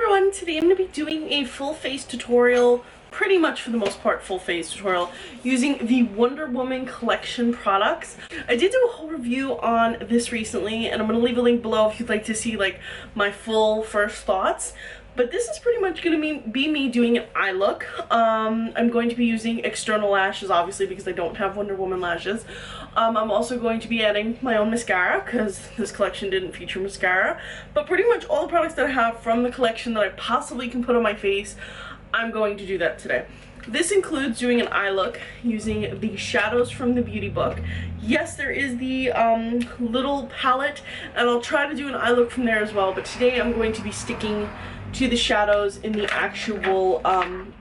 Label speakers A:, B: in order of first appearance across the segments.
A: everyone, today I'm going to be doing a full face tutorial, pretty much for the most part full face tutorial, using the Wonder Woman collection products. I did do a whole review on this recently, and I'm going to leave a link below if you'd like to see like my full first thoughts. But this is pretty much going to be me doing an eye look. I'm going to be using external lashes, obviously, because I don't have Wonder Woman lashes. I'm also going to be adding my own mascara, because this collection didn't feature mascara. But pretty much all the products that I have from the collection that I possibly can put on my face, I'm going to do that today. This includes doing an eye look using the shadows from the beauty book. Yes, there is the little palette, and I'll try to do an eye look from there as well, but today I'm going to be sticking to the shadows in the actual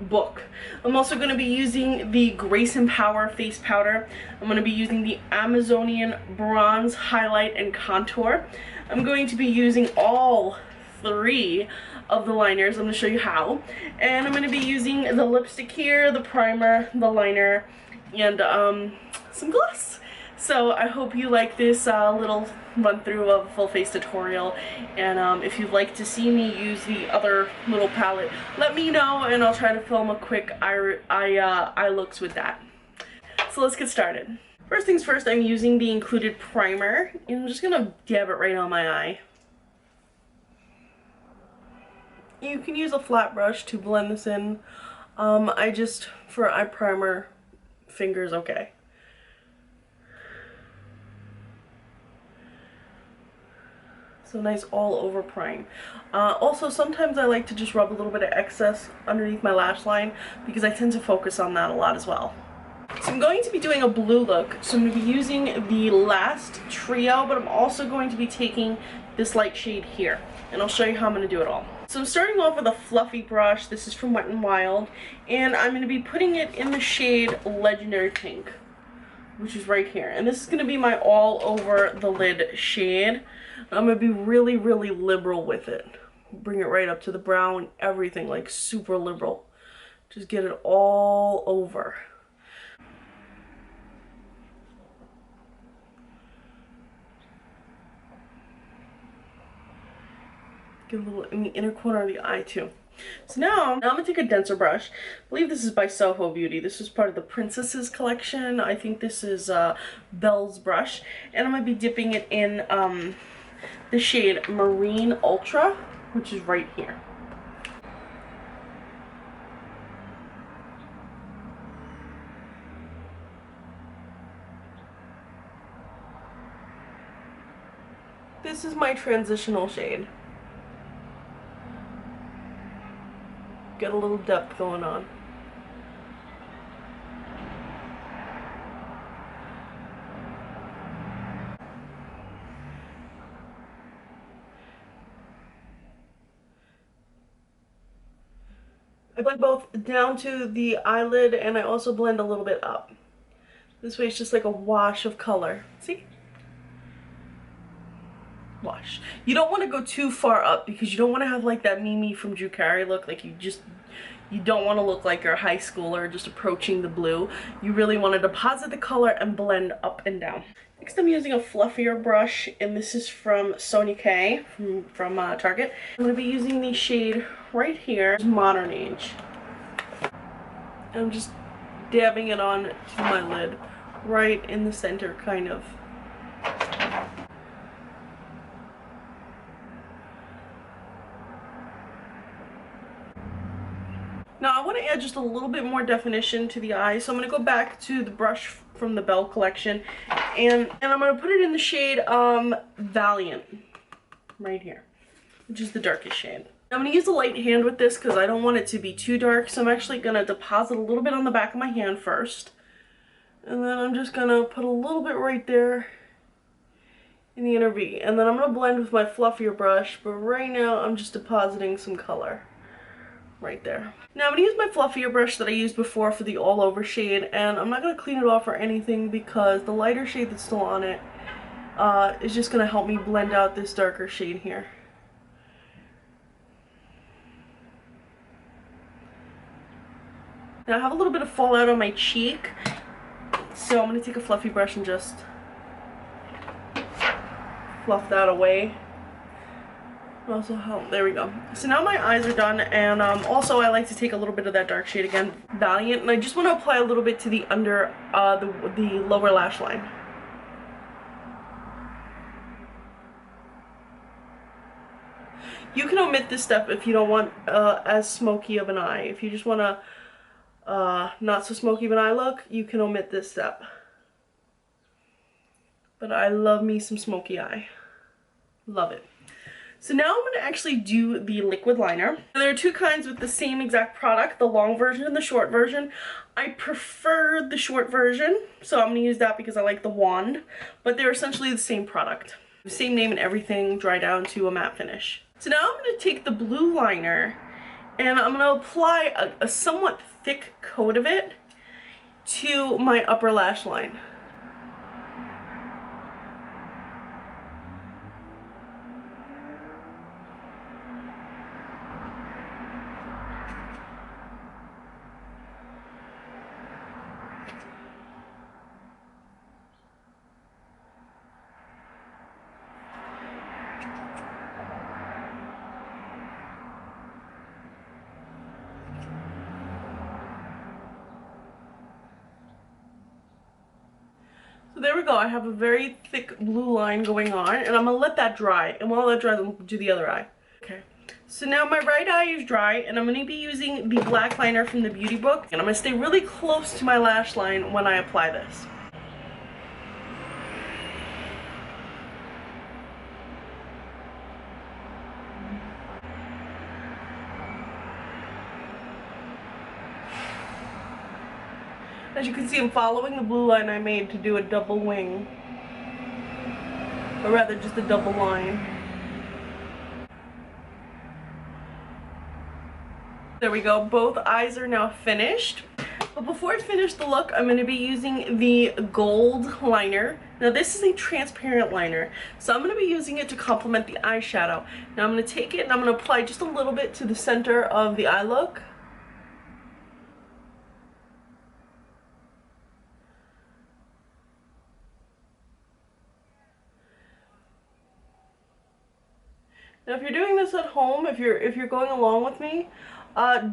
A: book. I'm also going to be using the Grace and Power face powder. I'm going to be using the Amazonian bronze highlight and contour. I'm going to be using all three of the liners. I'm going to show you how. And I'm going to be using the lipstick here, the primer, the liner, and some gloss. So I hope you like this little run through of a full face tutorial, and if you'd like to see me use the other little palette, let me know and I'll try to film a quick eye looks with that. So let's get started. First things first, I'm using the included primer, and I'm just gonna dab it right on my eye. You can use a flat brush to blend this in. I just, for eye primer, fingers okay. So nice all over prime. Also, sometimes I like to just rub a little bit of excess underneath my lash line because I tend to focus on that a lot as well. So I'm going to be doing a blue look. So I'm going to be using the last trio, but I'm also going to be taking this light shade here. And I'll show you how I'm going to do it all. So I'm starting off with a fluffy brush. This is from Wet n Wild. And I'm going to be putting it in the shade Legendary Pink, which is right here. And this is going to be my all over the lid shade. I'm going to be really, really liberal with it. Bring it right up to the brow and everything, like super liberal. Just get it all over. Get a little in the inner corner of the eye too. So now I'm going to take a denser brush. I believe this is by Soho Beauty. This is part of the Princesses collection. I think this is Belle's brush. And I'm going to be dipping it in the shade Marine Ultra, which is right here. This is my transitional shade. Get a little depth going on. I blend both down to the eyelid, and I also blend a little bit up. This way it's just like a wash of color. See? Wash. You don't want to go too far up because you don't want to have like that Mimi from Drew Carey look. Like you don't want to look like you're a high schooler just approaching the blue. You really want to deposit the color and blend up and down. Next I'm using a fluffier brush, and this is from Sonia K from Target. I'm going to be using the shade right here, Modern Age. And I'm just dabbing it on to my lid, right in the center kind of. Now I want to add just a little bit more definition to the eye, so I'm going to go back to the brush from the Belle collection, and I'm going to put it in the shade Valiant, right here, which is the darkest shade. I'm going to use a light hand with this because I don't want it to be too dark, so I'm actually going to deposit a little bit on the back of my hand first, and then I'm just going to put a little bit right there in the inner V, and then I'm going to blend with my fluffier brush, but right now I'm just depositing some color right there. Now I'm going to use my fluffier brush that I used before for the all over shade, and I'm not going to clean it off or anything because the lighter shade that's still on it is just going to help me blend out this darker shade here. Now I have a little bit of fallout on my cheek, so I'm going to take a fluffy brush and just fluff that away. Also help. There we go. So now my eyes are done, and also I like to take a little bit of that dark shade again, Valiant, and I just want to apply a little bit to the under the lower lash line. You can omit this step if you don't want as smoky of an eye. If you just want a not so smoky of an eye look, you can omit this step. But I love me some smoky eye. Love it. So now I'm going to actually do the liquid liner. There are two kinds with the same exact product, the long version and the short version. I prefer the short version, so I'm going to use that because I like the wand, but they're essentially the same product. The same name and everything, dry down to a matte finish. So now I'm going to take the blue liner and I'm going to apply a somewhat thick coat of it to my upper lash line. So there we go, I have a very thick blue line going on, and I'm gonna let that dry, and while that dries, I'm gonna do the other eye. Okay, so now my right eye is dry, and I'm gonna be using the black liner from the beauty book, and I'm gonna stay really close to my lash line when I apply this. As you can see, I'm following the blue line I made to do a double wing. Or rather, just a double line. There we go, both eyes are now finished. But before I finish the look, I'm going to be using the gold liner. Now this is a transparent liner, so I'm going to be using it to complement the eyeshadow. Now I'm going to take it and I'm going to apply just a little bit to the center of the eye look. Now if you're doing this at home, if you're going along with me,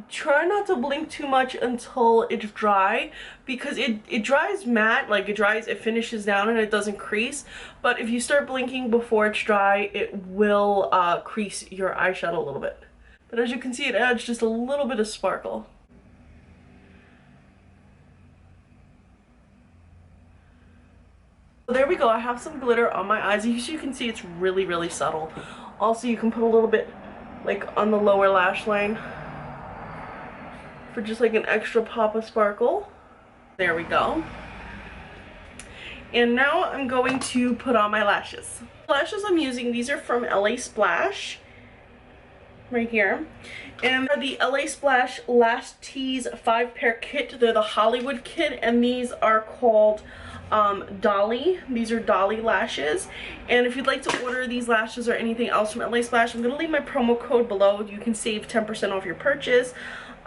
A: try not to blink too much until it's dry, because it dries matte, like it finishes down and it doesn't crease. But if you start blinking before it's dry, it will crease your eyeshadow a little bit. But as you can see, it adds just a little bit of sparkle. So there we go, I have some glitter on my eyes. As you can see, it's really, really subtle. Also, you can put a little bit like on the lower lash line for just like an extra pop of sparkle. There we go. And now I'm going to put on my lashes. The lashes I'm using, these are from LA Splash, right here. And they're the LA Splash Lash Tease 5-pair kit. They're the Hollywood kit, and these are called Dolly. These are Dolly lashes. And if you'd like to order these lashes or anything else from LA Splash, I'm going to leave my promo code below. You can save 10% off your purchase.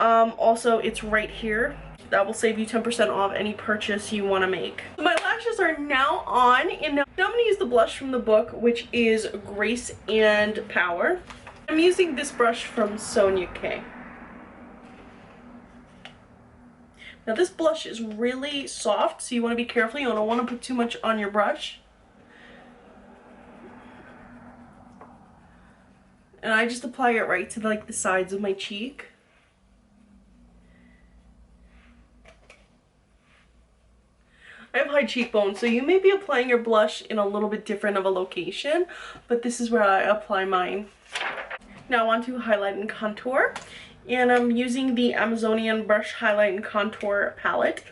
A: Also, it's right here. That will save you 10% off any purchase you want to make. So my lashes are now on, and now I'm going to use the blush from the book, which is Grace and Power. I'm using this brush from Sonia K. Now this blush is really soft, so you want to be careful. You don't want to put too much on your brush. And I just apply it right to like the sides of my cheek. I have high cheekbones, so you may be applying your blush in a little bit different of a location, but this is where I apply mine. Now on to highlight and contour. And I'm using the Amazonian Brush Highlight and Contour palette,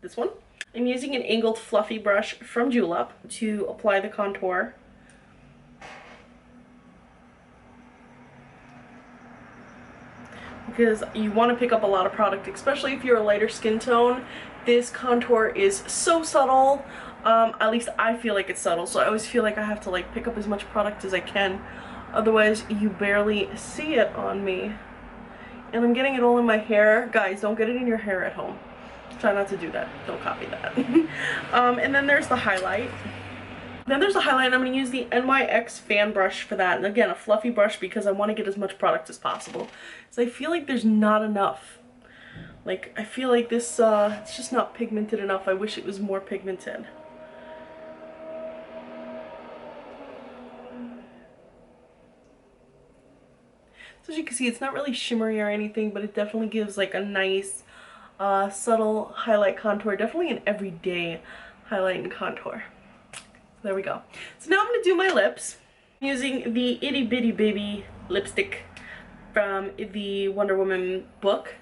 A: this one. I'm using an angled fluffy brush from Julep to apply the contour. Because you want to pick up a lot of product, especially if you're a lighter skin tone. This contour is so subtle. At least I feel like it's subtle, so I always feel like I have to like pick up as much product as I can. Otherwise, you barely see it on me. And I'm getting it all in my hair. Guys, don't get it in your hair at home. Try not to do that. Don't copy that. And then there's the highlight. Then there's a highlight, and I'm going to use the NYX fan brush for that. And again, a fluffy brush because I want to get as much product as possible. So I feel like there's not enough. Like, I feel like this, it's just not pigmented enough. I wish it was more pigmented. So as you can see, it's not really shimmery or anything, but it definitely gives like a nice, subtle highlight contour. Definitely an everyday highlight and contour. There we go. So now I'm going to do my lips using the Itty Bitty Baby lipstick from the Wonder Woman book.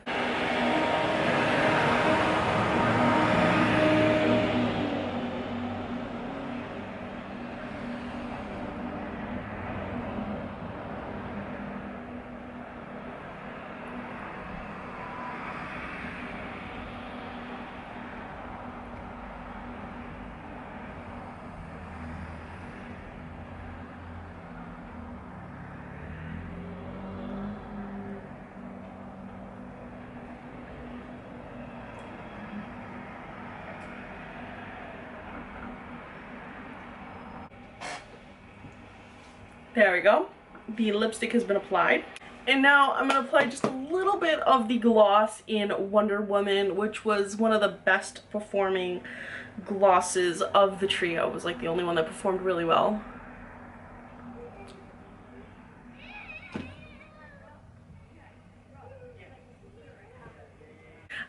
A: There we go. The lipstick has been applied. And now I'm going to apply just a little bit of the gloss in Wonder Woman, which was one of the best performing glosses of the trio. It was like the only one that performed really well.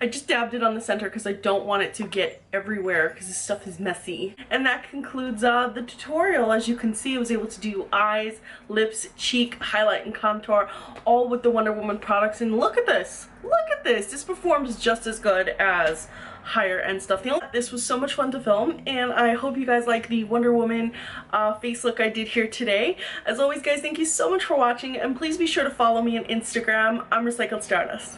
A: I just dabbed it on the center because I don't want it to get everywhere because this stuff is messy. And that concludes the tutorial. As you can see, I was able to do eyes, lips, cheek, highlight, and contour, all with the Wonder Woman products. And look at this! Look at this! This performs just as good as higher end stuff. This was so much fun to film, and I hope you guys like the Wonder Woman face look I did here today. As always, guys, thank you so much for watching, and please be sure to follow me on Instagram. I'm Recycled Stardust.